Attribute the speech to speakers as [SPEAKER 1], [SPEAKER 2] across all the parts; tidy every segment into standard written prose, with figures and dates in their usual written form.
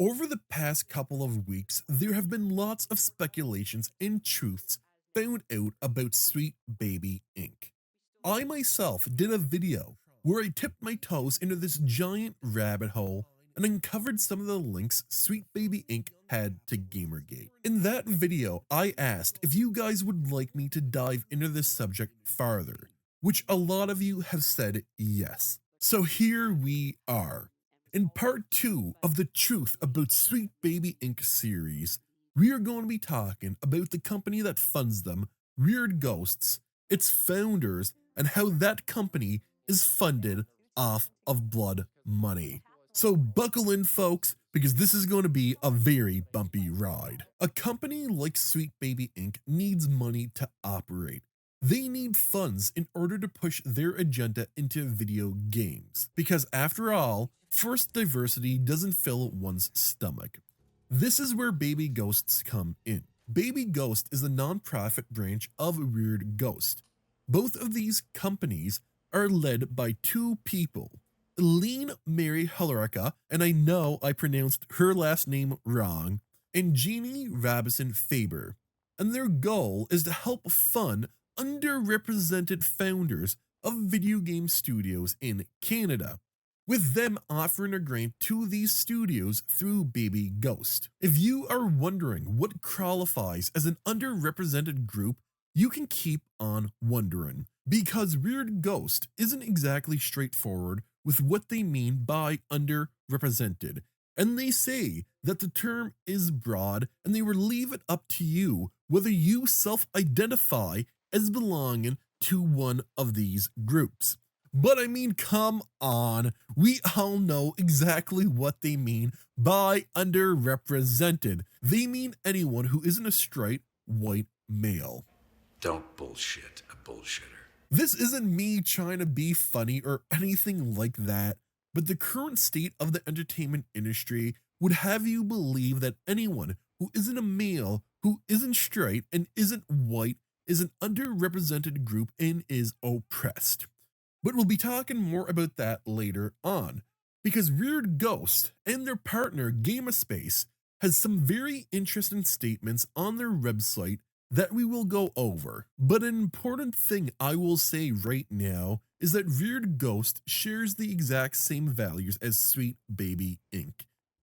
[SPEAKER 1] Over the past couple of weeks, there have been lots of speculations and truths found out about Sweet Baby Inc. I myself did a video where I tipped my toes into this giant rabbit hole and uncovered some of the links Sweet Baby Inc. had to Gamergate. In that video, I asked if you guys would like me to dive into this subject farther, which a lot of you have said yes. So here we are. In part 2 of the Truth About Sweet Baby Inc. series, we are going to be talking about the company that funds them, Weird Ghosts, its founders, and how that company is funded off of blood money. So buckle in, folks, because this is going to be a very bumpy ride. A company like Sweet Baby Inc. needs money to operate. They need funds in order to push their agenda into video games. Because after all, forced diversity doesn't fill one's stomach. This is where Baby Ghosts come in. Baby Ghost is the non-profit branch of Weird Ghost. Both of these companies are led by two people, Eileen Mary Hellerica, and I know I pronounced her last name wrong, and Jeannie Robinson Faber. And their goal is to help fund underrepresented founders of video game studios in Canada, with them offering a grant to these studios through Baby Ghost. If you are wondering what qualifies as an underrepresented group, you can keep on wondering, because Weird Ghost isn't exactly straightforward with what they mean by underrepresented, and they say that the term is broad and they will leave it up to you whether you self-identify as belonging to one of these groups. But I mean, come on, we all know exactly what they mean by underrepresented. They mean anyone who isn't a straight white male.
[SPEAKER 2] Don't bullshit a bullshitter.
[SPEAKER 1] This isn't me trying to be funny or anything like that, but the current state of the entertainment industry would have you believe that anyone who isn't a male, who isn't straight, and isn't white is an underrepresented group and is oppressed. But we'll be talking more about that later on, because Weird Ghost and their partner Gamaspace has some very interesting statements on their website that we will go over. But an important thing I will say right now is that Weird Ghost shares the exact same values as Sweet Baby Inc.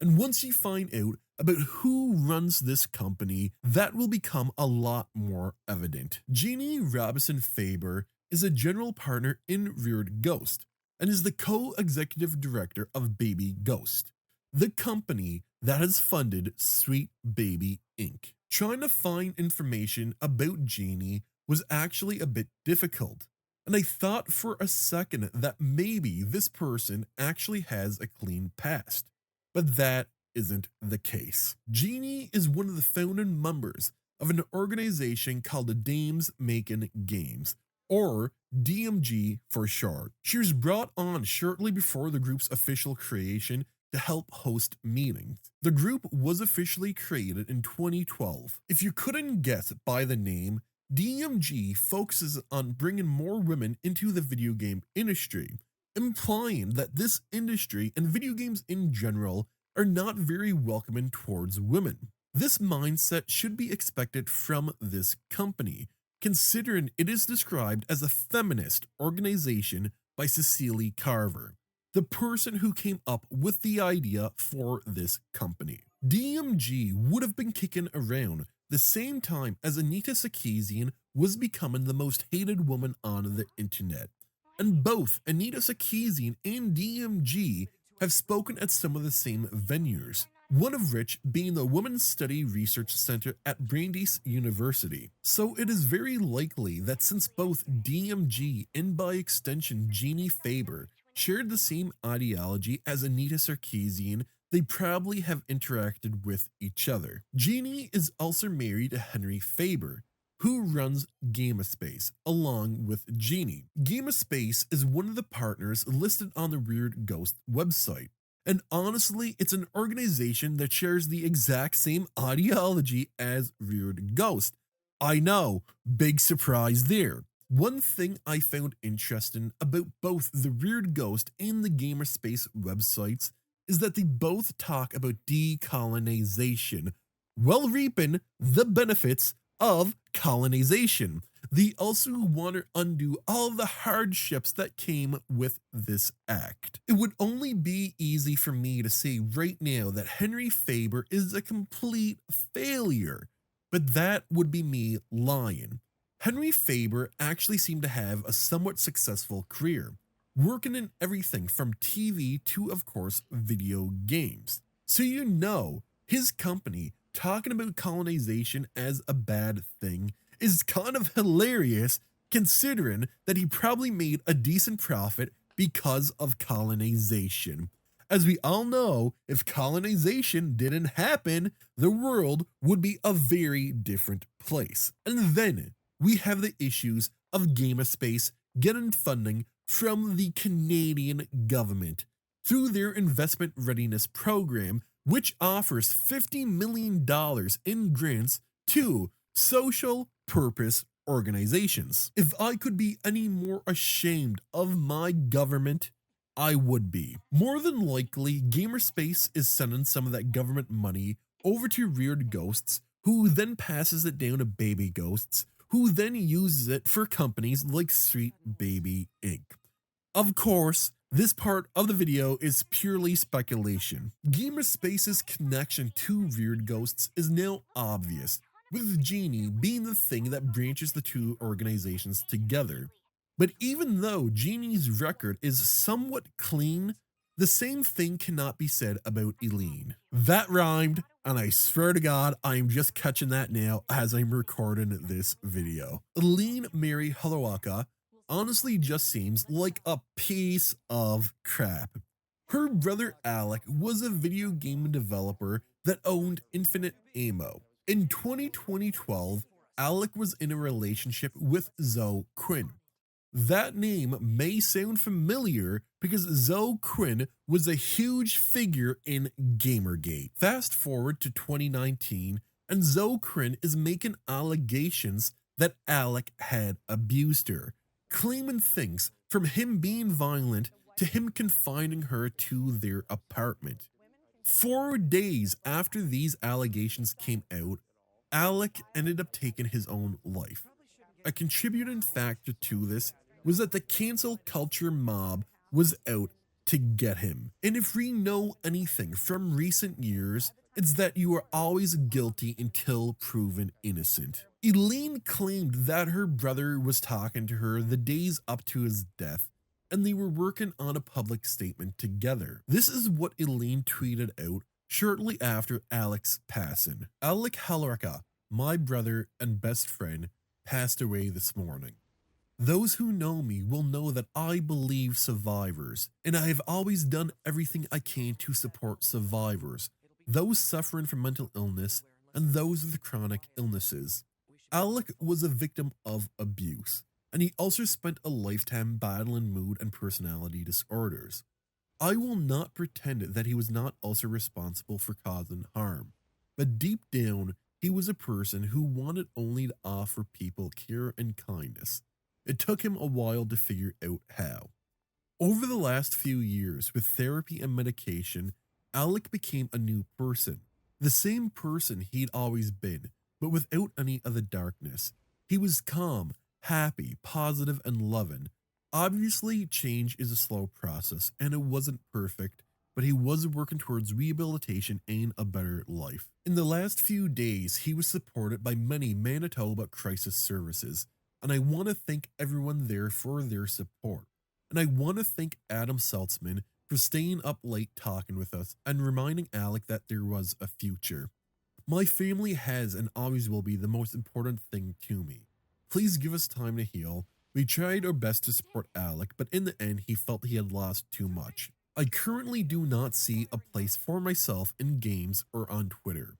[SPEAKER 1] And once you find out about who runs this company, that will become a lot more evident. Jeannie Robinson Faber is a general partner in Weird Ghost and is the co-executive director of Baby Ghost, the company that has funded Sweet Baby Inc. Trying to find information about Jeannie was actually a bit difficult, and I thought for a second that maybe this person actually has a clean past, but that isn't the case. Jeannie is one of the founding members of an organization called the Dames Making Games, or DMG for short. She was brought on shortly before the group's official creation to help host meetings. The group was officially created in 2012. If you couldn't guess by the name, DMG focuses on bringing more women into the video game industry, implying that this industry and video games in general are not very welcoming towards women. This mindset should be expected from this company, considering it is described as a feminist organization by Cecily Carver, the person who came up with the idea for this company. DMG would have been kicking around the same time as Anita Sarkeesian was becoming the most hated woman on the internet. And both Anita Sarkeesian and DMG have spoken at some of the same venues, one of which being the Women's Study Research Center at Brandeis University. So it is very likely that since both DMG and by extension Jeannie Faber shared the same ideology as Anita Sarkeesian, they probably have interacted with each other. Jeannie is also married to Henry Faber, who runs Gamaspace along with Jeannie. Gamaspace is one of the partners listed on the Weird Ghost website. And honestly, it's an organization that shares the exact same ideology as Weird Ghost. I know, big surprise there. One thing I found interesting about both the Weird Ghost and the Gamerspace websites is that they both talk about decolonization, while reaping the benefits of colonization. They also want to undo all the hardships that came with this act. It would only be easy for me to say right now that Henry Faber is a complete failure, but that would be me lying. Henry Faber actually seemed to have a somewhat successful career, working in everything from TV to, of course, video games. So his company talking about colonization as a bad thing is kind of hilarious, considering that he probably made a decent profit because of colonization. As we all know, if colonization didn't happen, the world would be a very different place. And then we have the issues of GamerSpace getting funding from the Canadian government through their investment readiness program, which offers $50 million in grants to social purpose organizations. If I could be any more ashamed of my government, I would be. More than likely, GamerSpace is sending some of that government money over to Reared Ghosts, who then passes it down to Baby Ghosts, who then uses it for companies like Sweet Baby Inc. Of course, this part of the video is purely speculation. GamerSpace's connection to Reared Ghosts is now obvious, with Genie being the thing that branches the two organizations together. But even though Genie's record is somewhat clean, the same thing cannot be said about Eileen. That rhymed, and I swear to God, I'm just catching that now as I'm recording this video. Eileen Mary Halawaka honestly just seems like a piece of crap. Her brother Alec was a video game developer that owned Infinite Ammo. In 2012, Alec was in a relationship with Zoe Quinn. That name may sound familiar because Zoe Quinn was a huge figure in Gamergate. Fast forward to 2019, and Zoe Quinn is making allegations that Alec had abused her, claiming things from him being violent to him confining her to their apartment. 4 days after these allegations came out, Alec ended up taking his own life. A contributing factor to this was that the cancel culture mob was out to get him. And if we know anything from recent years, it's that you are always guilty until proven innocent. Eileen claimed that her brother was talking to her the days up to his death, and they were working on a public statement together. This is what Eileen tweeted out shortly after Alec's passing. Alec Halawaka, my brother and best friend, passed away this morning. Those who know me will know that I believe survivors, and I have always done everything I can to support survivors, those suffering from mental illness and those with chronic illnesses. Alec was a victim of abuse, and he also spent a lifetime battling mood and personality disorders. I will not pretend that he was not also responsible for causing harm, but deep down, he was a person who wanted only to offer people care and kindness. It took him a while to figure out how. Over the last few years, with therapy and medication, Alec became a new person, the same person he'd always been, but without any of the darkness. He was calm, happy, positive, and loving. Obviously, change is a slow process, and it wasn't perfect, but he was working towards rehabilitation and a better life. In the last few days, he was supported by many Manitoba crisis services, and I want to thank everyone there for their support. And I want to thank Adam Saltzman for staying up late talking with us and reminding Alec that there was a future. My family has and always will be the most important thing to me. Please give us time to heal. We tried our best to support Alec, but in the end, he felt he had lost too much. I currently do not see a place for myself in games or on Twitter.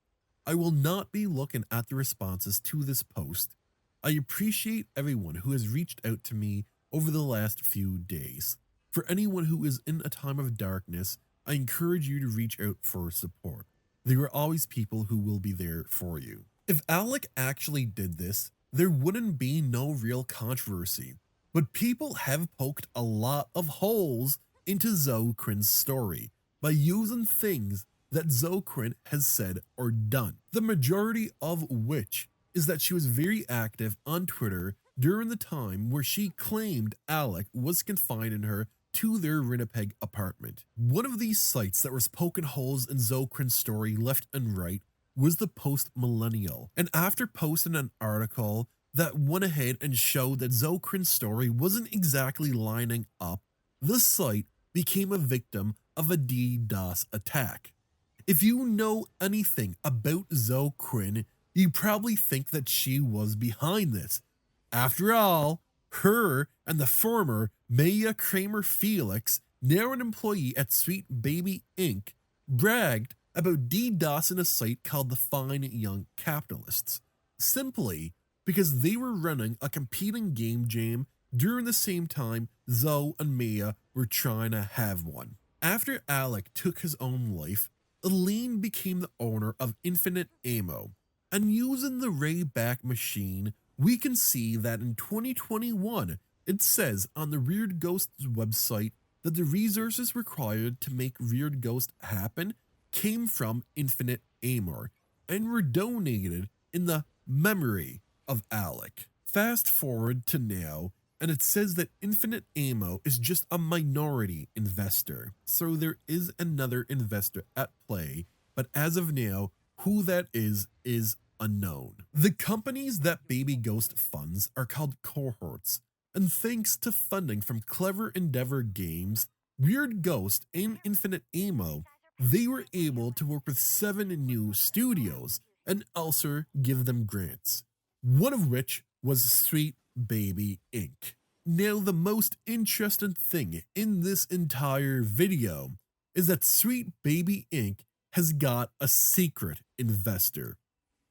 [SPEAKER 1] I will not be looking at the responses to this post. I appreciate everyone who has reached out to me over the last few days. For anyone who is in a time of darkness, I encourage you to reach out for support. There are always people who will be there for you. If Alec actually did this, there wouldn't be no real controversy, but people have poked a lot of holes into Zoe Quinn's story, by using things that Zocrin has said or done. The majority of which is that she was very active on Twitter during the time where she claimed Alec was confining her to their Winnipeg apartment. One of these sites that was poking holes in Zocrin's story left and right was the Post Millennial. And after posting an article that went ahead and showed that Zocrin's story wasn't exactly lining up, the site became a victim of a DDoS attack. If you know anything about Zocrin, you probably think that she was behind this. After all, her and the former Maya Kramer Felix, now an employee at Sweet Baby Inc., bragged about DDoSing a site called the Fine Young Capitalists, simply because they were running a competing game jam during the same time Zoe and Maya were trying to have one. After Alec took his own life, Elaine became the owner of Infinite Ammo, and using the Rayback machine, we can see that in 2021, it says on the Weird Ghost's website that the resources required to make Weird Ghost happen came from Infinite Ammo and were donated in the memory of Alec. Fast forward to now, and it says that Infinite Ammo is just a minority investor, so there is another investor at play, but as of now, who that is unknown. The companies that Baby Ghost funds are called cohorts, and thanks to funding from Clever Endeavor Games, Weird Ghost, and Infinite Ammo, they were able to work with 7 new studios and also give them grants, one of which was Sweet Baby Inc. Now, the most interesting thing in this entire video is that Sweet Baby Inc. has got a secret investor.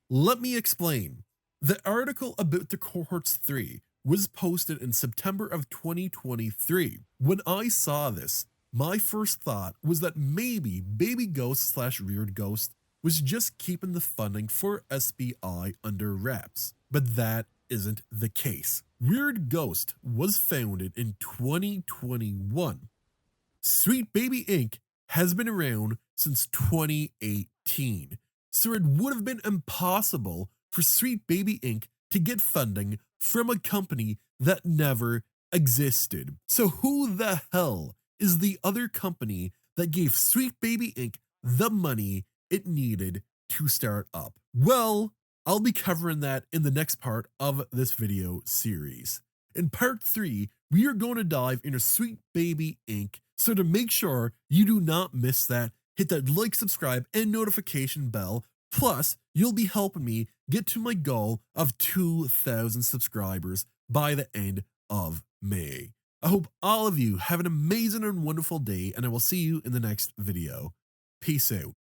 [SPEAKER 1] Let me explain. The article about the Cohorts 3 was posted in September of 2023. When I saw this, my first thought was that maybe Baby Ghost / Weird Ghost was just keeping the funding for SBI under wraps, but that isn't the case. Weird Ghost was founded in 2021. Sweet Baby Inc. has been around since 2018, so it would have been impossible for Sweet Baby Inc. to get funding from a company that never existed. So who the hell is the other company that gave Sweet Baby Inc. the money it needed to start up? Well, I'll be covering that in the next part of this video series. In part 3, we are going to dive into Sweet Baby Inc. So to make sure you do not miss that, hit that like, subscribe, and notification bell. Plus, you'll be helping me get to my goal of 2,000 subscribers by the end of May. I hope all of you have an amazing and wonderful day, and I will see you in the next video. Peace out.